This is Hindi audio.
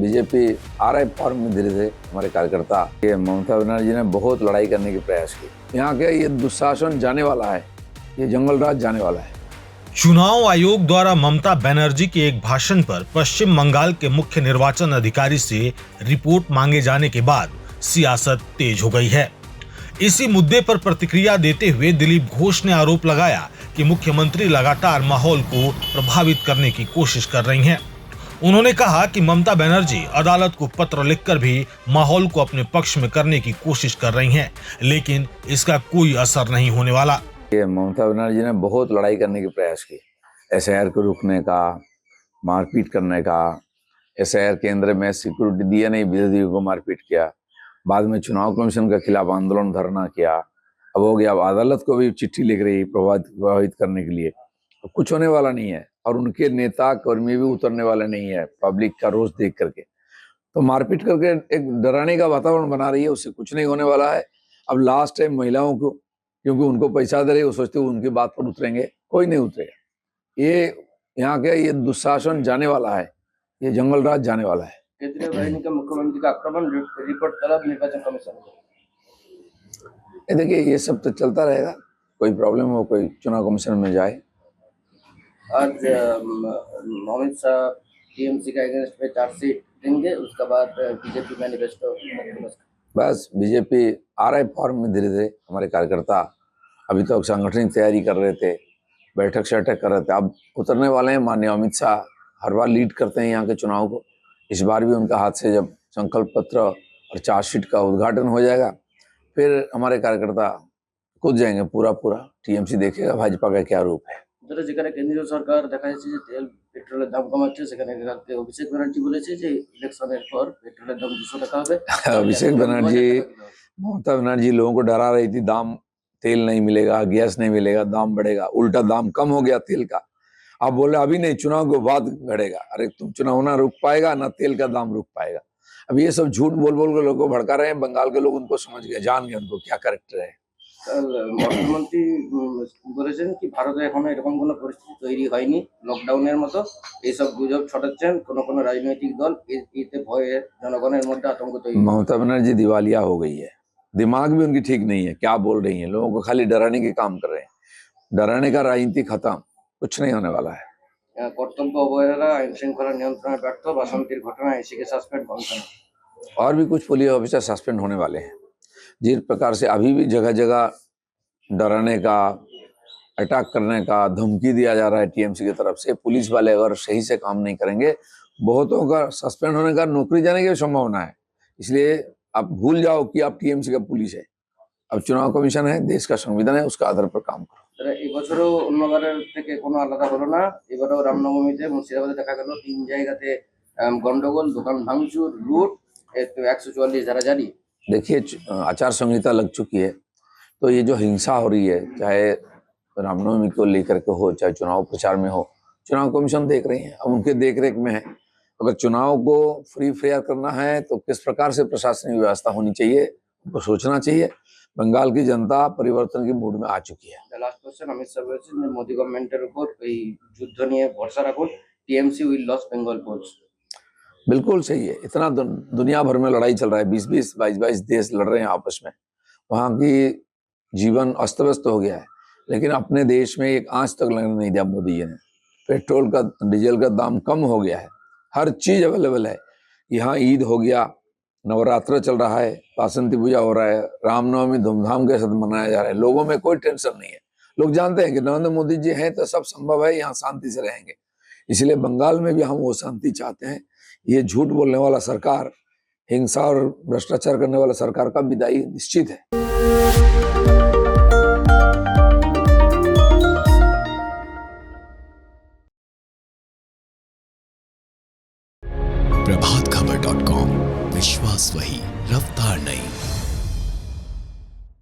बीजेपी आ रहा है फॉर्म में धीरे धीरे। हमारे कार्यकर्ता ये ममता बनर्जी ने बहुत लड़ाई करने की प्रयास की। यहाँ के ये दुशासन जाने वाला है, ये जंगल राज जाने वाला है। चुनाव आयोग द्वारा ममता बनर्जी के एक भाषण पर पश्चिम बंगाल के मुख्य निर्वाचन अधिकारी से रिपोर्ट मांगे जाने के बाद सियासत तेज हो गई है। इसी मुद्दे पर प्रतिक्रिया देते हुए दिलीप घोष ने आरोप लगाया कि मुख्यमंत्री लगातार माहौल को प्रभावित करने की कोशिश कर रही हैं। उन्होंने कहा कि ममता बनर्जी अदालत को पत्र लिखकर भी माहौल को अपने पक्ष में करने की कोशिश कर रही हैं, लेकिन इसका कोई असर नहीं होने वाला। ये ममता बनर्जी ने बहुत लड़ाई करने की प्रयास की, एसआईआर को रोकने का, मारपीट करने का। एसआईआर केंद्र में सिक्योरिटी दिया नहीं, विरोधियों को मारपीट किया। बाद में चुनाव कमीशन के खिलाफ आंदोलन धरना किया। अब हो गया, अब अदालत को भी चिट्ठी लिख रही प्रभावित करने के लिए। तो कुछ होने वाला नहीं है, और उनके नेता कर्मी भी उतरने वाले नहीं है पब्लिक का रोष देख करके। तो मारपीट करके एक डराने का वातावरण बना रही है, उससे कुछ नहीं होने वाला है। अब लास्ट टाइम महिलाओं को, क्योंकि उनको पैसा दे रही, वो सोचते हैं उनकी बात पर उतरेंगे, कोई नहीं उतरेगा। ये यहाँ के ये दुशासन जाने वाला है, ये जंगल राज जाने वाला है। केंद्रीय बाहिनी का मुख्यमंत्री का आक्रमण, रिपोर्ट तलब निर्वाचन कमीशन। देखिए, ये सब तो चलता रहेगा। कोई प्रॉब्लम हो, कोई चुनाव कमीशन में जाए। आज अमित शाह टीएमसी का अगेंस्ट में चार्जशीट देंगे, उसके बाद बीजेपी मैनिफेस्टो। बस बीजेपी आ रहा है फॉर्म में धीरे धीरे। हमारे कार्यकर्ता अभी तक सांगठनिक तैयारी कर रहे थे, बैठक शैठक कर रहे थे, अब उतरने वाले हैं। माननीय अमित शाह हर बार लीड करते हैं यहाँ के चुनाव को। इस बार भी उनका हाथ से जब संकल्प पत्र और चार्जशीट का उद्घाटन हो जाएगा, फिर हमारे कार्यकर्ता कूद जाएंगे पूरा। टीएमसी देखेगा भाजपा का क्या रूप है। যেখানে কেন্দ্রীয় সরকার দেখা যাচ্ছে যে তেল পেট্রোলের দাম কমাচ্ছে, সেখানে অভিষেক ব্যানার্জি বলেছে যে ইলেকশনের পর পেট্রোলের দাম 200 টাকা হবে। अभिषेक बनर्जी, ममता बनर्जी लोगों को डरा रही थी, दाम तेल नहीं मिलेगा, गैस नहीं मिलेगा, दाम बढ़ेगा। उल्टा दाम कम हो गया तेल का। अब बोले अभी नहीं, चुनाव के बाद बढ़ेगा। अरे तुम चुनाव ना रुक पाएगा, ना तेल का दाम रुक पाएगा। अब ये सब झूठ बोल बोल के लोगों को भड़का रहे हैं। बंगाल के लोग उनको समझ गए, जान गए उनको क्या कैरेक्टर है। অর্থমন্ত্রী বলেছেন কি ভারতে এখনো এরকম কোনো পরিস্থিতি তৈরি হয়নি লকডাউনের মতো, এইসব গুজব ছড়াচ্ছেন কোনো রাজনৈতিক দল, এতে ভয়ে জনগণের মধ্যে আতঙ্ক তৈরি। ममता बनर्जी दिवालिया हो गई है, दिमाग भी उनकी ठीक नहीं है। क्या बोल रही हैं, लोगों को खाली डराने के काम कर रहे हैं। डराने का राजनीति खत्म, कुछ नहीं होने वाला है। কর্তব্য অবহেলা, আইন শৃঙ্খলা নিয়ন্ত্রণে ব্যর্থ, বাসন্তীর ঘটনা, এসিকে সাসপেন্ড কমিশন। और भी कुछ पुलिस ऑफिसर सस्पेंड होने वाले हैं। जिस प्रकार से अभी भी जगह जगह डराने का, अटैक करने का धमकी दिया जा रहा है टीएमसी की तरफ से, पुलिस वाले अगर सही से काम नहीं करेंगे, बहुतों का सस्पेंड होने का, नौकरी जाने की संभावना है। इसलिए आप भूल जाओ कि आप टीएमसी का पुलिस है। अब चुनाव कमीशन है, देश का संविधान है, उसका आधार पर काम करो। এবছরও অন্যবারের থেকে কোনো আলাদা হলো না। এবারেও রামনবমীতে মুর্শিদাবাদে দেখা গেল 3 জায়গাতে গন্ডগোল, দোকান ভাঙচুর, লুট, 144 ধারা জারি। देखिए, आचार संहिता लग चुकी है, तो ये जो हिंसा हो रही है, चाहे रामनवमी को लेकर के हो, चाहे चुनाव प्रचार में हो, चुनाव कमीशन देख रही है। अब उनके देखरेख में है। अगर चुनाव को फ्री फेयर करना है तो किस प्रकार से प्रशासनिक व्यवस्था होनी चाहिए, उनको सोचना चाहिए। बंगाल की जनता परिवर्तन की मूड में आ चुकी है। लास्ट क्वेश्चन, अमित शाह বলেছেন যে মোদি গভর্নমেন্টের উপর এই যুদ্ধ নিয়ে ভরসা রাখুন, TMC will lose Bengal polls. बिल्कुल सही है। इतना दुनिया भर में लड़ाई चल रहा है, 20-20, 22-22 देश लड़ रहे हैं आपस में। वहाँ की जीवन अस्त व्यस्त हो गया है, लेकिन अपने देश में एक आंच तक लगने नहीं दिया मोदी जी ने। पेट्रोल का, डीजल का दाम कम हो गया है, हर चीज अवेलेबल है। यहाँ ईद हो गया, नवरात्र चल रहा है, बासंती पूजा हो रहा है, रामनवमी धूमधाम के साथ मनाया जा रहा है। लोगों में कोई टेंशन नहीं है। लोग जानते हैं कि नरेंद्र मोदी जी हैं तो सब संभव है, यहाँ शांति से रहेंगे। इसलिए बंगाल में भी हम वो शांति चाहते हैं। ये झूठ बोलने वाला सरकार, हिंसा और भ्रष्टाचार करने वाला सरकार का विदाई निश्चित है। प्रभातखबर.com, विश्वास वही, रफ्तार नहीं।